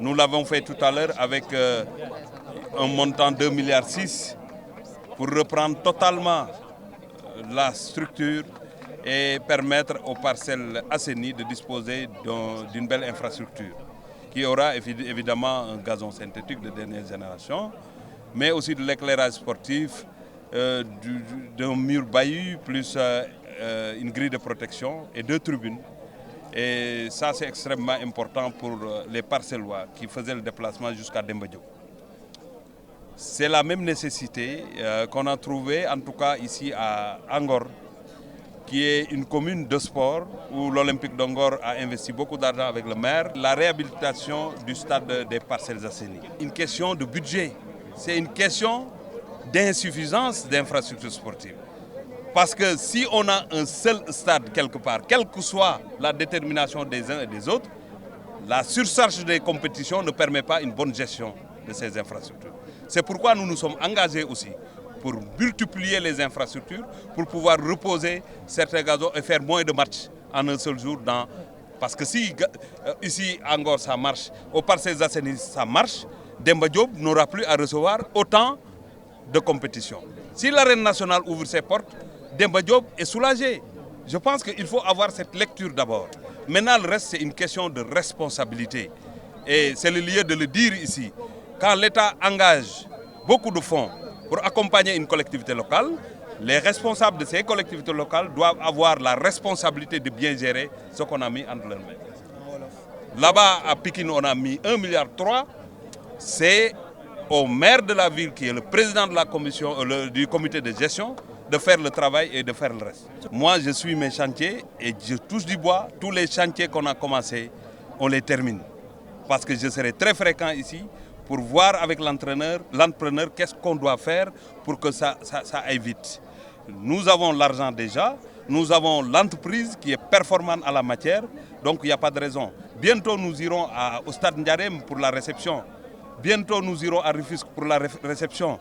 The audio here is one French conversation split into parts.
Nous l'avons fait tout à l'heure avec un montant de 2,6 milliards pour reprendre totalement la structure et permettre aux parcelles assainies de disposer d'une belle infrastructure qui aura évidemment un gazon synthétique de dernière génération, mais aussi de l'éclairage sportif, d'un mur bahut plus une grille de protection et 2 tribunes. Et ça, c'est extrêmement important pour les Parcellois qui faisaient le déplacement jusqu'à Demba Diop. C'est la même nécessité qu'on a trouvée, en tout cas ici à Angor, qui est une commune de sport où l'Olympique d'Angor a investi beaucoup d'argent avec le maire. La réhabilitation du stade des Parcelles Assainies. Une question de budget, c'est une question d'insuffisance d'infrastructures sportives. Parce que si on a un seul stade quelque part, quelle que soit la détermination des uns et des autres, la surcharge des compétitions ne permet pas une bonne gestion de ces infrastructures. C'est pourquoi nous nous sommes engagés aussi pour multiplier les infrastructures, pour pouvoir reposer certains gazons et faire moins de matchs en un seul jour. Parce que si ici à Angor ça marche, aux Parcelles Assainies ça marche, Demba Diop n'aura plus à recevoir autant de compétitions. Si l'arène nationale ouvre ses portes, Demba Diop est soulagé. Je pense qu'il faut avoir cette lecture d'abord. Maintenant, le reste, c'est une question de responsabilité. Et c'est le lieu de le dire ici. Quand l'État engage beaucoup de fonds pour accompagner une collectivité locale, les responsables de ces collectivités locales doivent avoir la responsabilité de bien gérer ce qu'on a mis entre leurs mains. Là-bas, à Pikine, on a mis 1,3 milliard. C'est au maire de la ville, qui est le président de la commission, du comité de gestion, de faire le travail et de faire le reste. Moi, je suis mes chantiers et je touche du bois. Tous les chantiers qu'on a commencés, on les termine. Parce que je serai très fréquent ici pour voir avec l'entrepreneur qu'est-ce qu'on doit faire pour que ça aille vite. Nous avons l'argent déjà, nous avons l'entreprise qui est performante à la matière, donc il n'y a pas de raison. Bientôt, nous irons au stade Ndiarème pour la réception. Bientôt, nous irons à Rufisque pour la réception.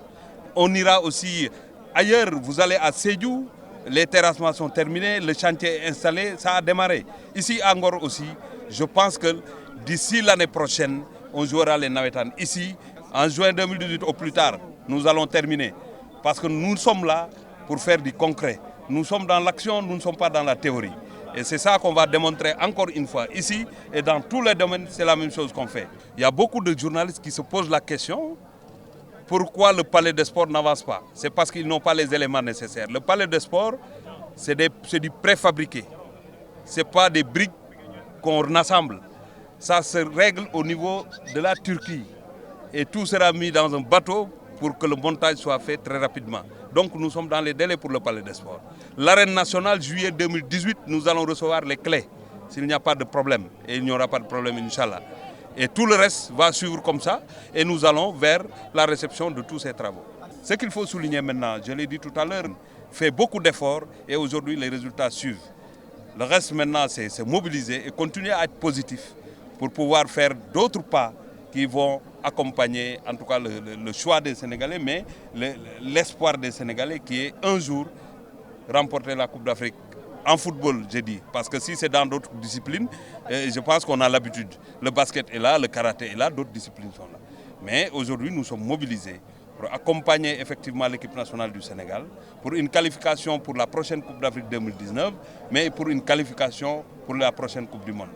On ira aussi ailleurs, vous allez à Sédhiou, les terrassements sont terminés, le chantier est installé, ça a démarré. Ici à Angor aussi, je pense que d'ici l'année prochaine, on jouera les Nawetan. Ici, en juin 2018 au plus tard, nous allons terminer. Parce que nous sommes là pour faire du concret. Nous sommes dans l'action, nous ne sommes pas dans la théorie. Et c'est ça qu'on va démontrer encore une fois ici. Et dans tous les domaines, c'est la même chose qu'on fait. Il y a beaucoup de journalistes qui se posent la question: pourquoi le palais des sports n'avance pas? C'est parce qu'ils n'ont pas les éléments nécessaires. Le palais des sports, c'est du préfabriqué. Ce n'est pas des briques qu'on assemble. Ça se règle au niveau de la Turquie. Et tout sera mis dans un bateau pour que le montage soit fait très rapidement. Donc nous sommes dans les délais pour le palais des sports. L'arène nationale, juillet 2018, nous allons recevoir les clés, s'il n'y a pas de problème. Et il n'y aura pas de problème, Inch'Allah. Et tout le reste va suivre comme ça et nous allons vers la réception de tous ces travaux. Ce qu'il faut souligner maintenant, je l'ai dit tout à l'heure, fait beaucoup d'efforts et aujourd'hui les résultats suivent. Le reste maintenant, c'est se mobiliser et continuer à être positif pour pouvoir faire d'autres pas qui vont accompagner en tout cas le choix des Sénégalais, mais l'espoir des Sénégalais qui est un jour remporter la Coupe d'Afrique. En football, j'ai dit, parce que si c'est dans d'autres disciplines, je pense qu'on a l'habitude. Le basket est là, le karaté est là, d'autres disciplines sont là. Mais aujourd'hui, nous sommes mobilisés pour accompagner effectivement l'équipe nationale du Sénégal, pour une qualification pour la prochaine Coupe d'Afrique 2019, mais pour une qualification pour la prochaine Coupe du Monde.